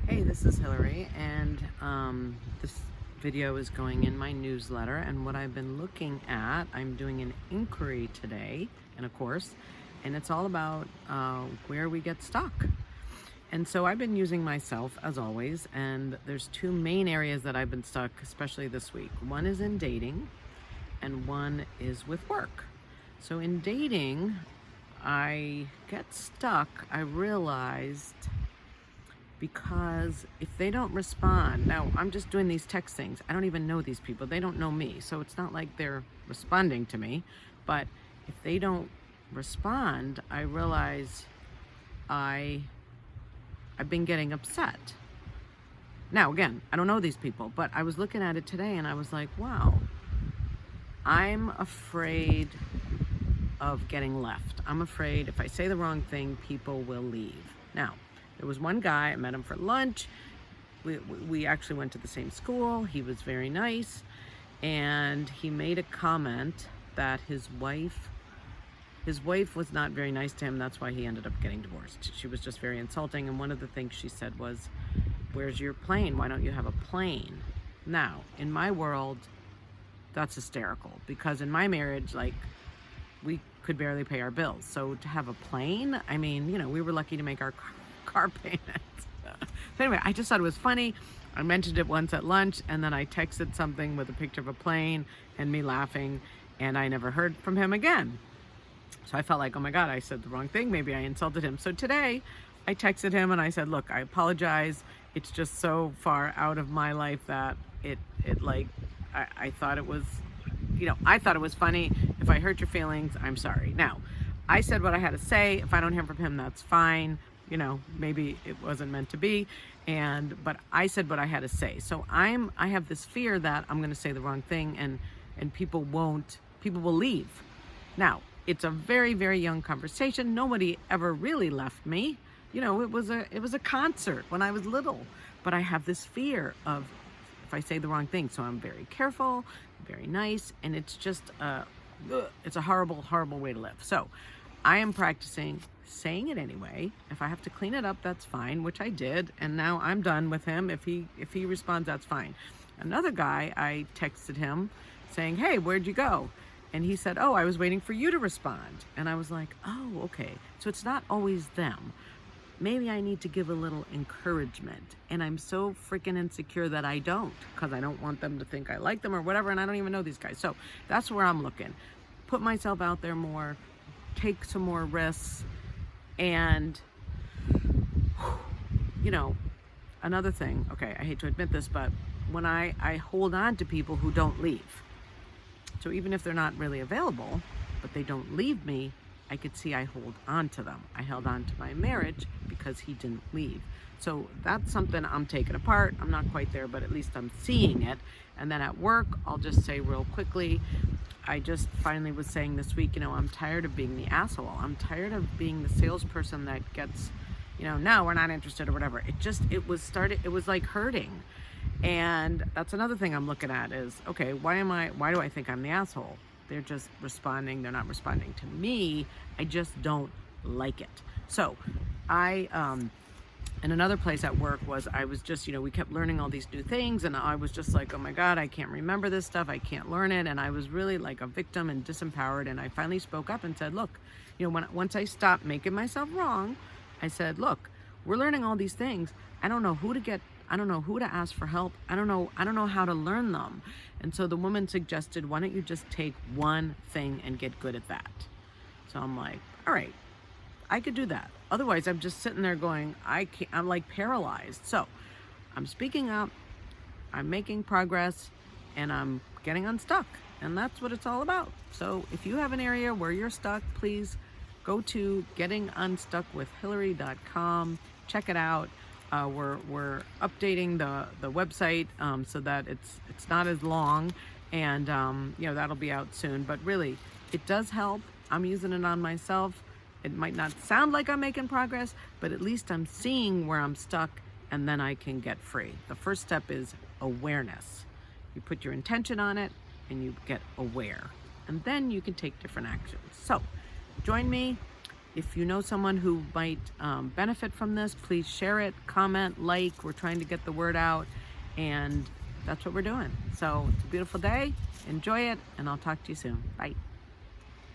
Hey, this is Hillary, and this video is going in my newsletter. And what I've been looking at, I'm doing an inquiry today in a course, and it's all about where we get stuck. And so I've been using myself as always, and there's two main areas that I've been stuck, especially this week. One is in dating, and one is with work. So in dating, I get stuck. I realized because if they don't respond, now I'm just doing these text things. I don't even know these people. They don't know me. So it's not like they're responding to me. But if they don't respond, I realize I've been getting upset. Now, again, I don't know these people, but I was looking at it today and I was like, wow, I'm afraid of getting left. I'm afraid if I say the wrong thing, people will leave. Now, there was one guy, I met him for lunch. We actually went to the same school. He was very nice. And he made a comment that his wife was not very nice to him. That's why he ended up getting divorced. She was just very insulting. And one of the things she said was, "Where's your plane? Why don't you have a plane?" Now, in my world, that's hysterical, because in my marriage, like, we could barely pay our bills. So to have a plane, I mean, we were lucky to make our car payments. But anyway, I just thought it was funny. I mentioned it once at lunch, and then I texted something with a picture of a plane and me laughing, and I never heard from him again. So I felt like, oh my God, I said the wrong thing. Maybe I insulted him. So today I texted him and I said, look, I apologize. It's just so far out of my life that I thought it was, I thought it was funny. If I hurt your feelings, I'm sorry. Now, I said what I had to say. If I don't hear from him, that's fine. Maybe it wasn't meant to be. But I said what I had to say. So I have this fear that I'm going to say the wrong thing and people will leave. Now, it's a very, very young conversation. Nobody ever really left me. It was a concert when I was little, but I have this fear of if I say the wrong thing. So I'm very careful, very nice. And it's just, it's a horrible, horrible way to live. So I am practicing saying it anyway. If I have to clean it up, that's fine, which I did. And now I'm done with him. If he responds, that's fine. Another guy, I texted him saying, "Hey, where'd you go?" And he said, "Oh, I was waiting for you to respond." And I was like, oh, okay. So it's not always them. Maybe I need to give a little encouragement. And I'm so freaking insecure that I don't, because I don't want them to think I like them or whatever. And I don't even know these guys. So that's where I'm looking. Put myself out there more, take some more risks. And, another thing, okay, I hate to admit this, but when I hold on to people who don't leave. So even if they're not really available, but they don't leave me, I could see I hold on to them. I held on to my marriage because he didn't leave. So that's something I'm taking apart. I'm not quite there, but at least I'm seeing it. And then at work, I'll just say real quickly, I just finally was saying this week, I'm tired of being the asshole. I'm tired of being the salesperson that gets, no, we're not interested or whatever. It was like hurting. And that's another thing I'm looking at is, okay, why do I think I'm the asshole? They're just responding. They're not responding to me. I just don't like it. So and another place at work was I was just, we kept learning all these new things, and I was just like, oh my God, I can't remember this stuff. I can't learn it. And I was really like a victim and disempowered. And I finally spoke up and said, look, once I stopped making myself wrong, I said, look, we're learning all these things. I don't know who to ask for help. I don't know how to learn them. And so the woman suggested, why don't you just take one thing and get good at that? So I'm like, all right, I could do that. Otherwise, I'm just sitting there going, I'm like paralyzed. So I'm speaking up, I'm making progress, and I'm getting unstuck. And that's what it's all about. So if you have an area where you're stuck, please go to gettingunstuckwithhillary.com. Check it out. We're updating the website so that it's not as long, and that'll be out soon. But really, it does help. I'm using it on myself. It might not sound like I'm making progress, but at least I'm seeing where I'm stuck, and then I can get free. The first step is awareness. You put your intention on it, and you get aware, and then you can take different actions. So join me. If you know someone who might benefit from this, please share it, comment, like. We're trying to get the word out, and that's what we're doing. So it's a beautiful day. Enjoy it, and I'll talk to you soon. Bye.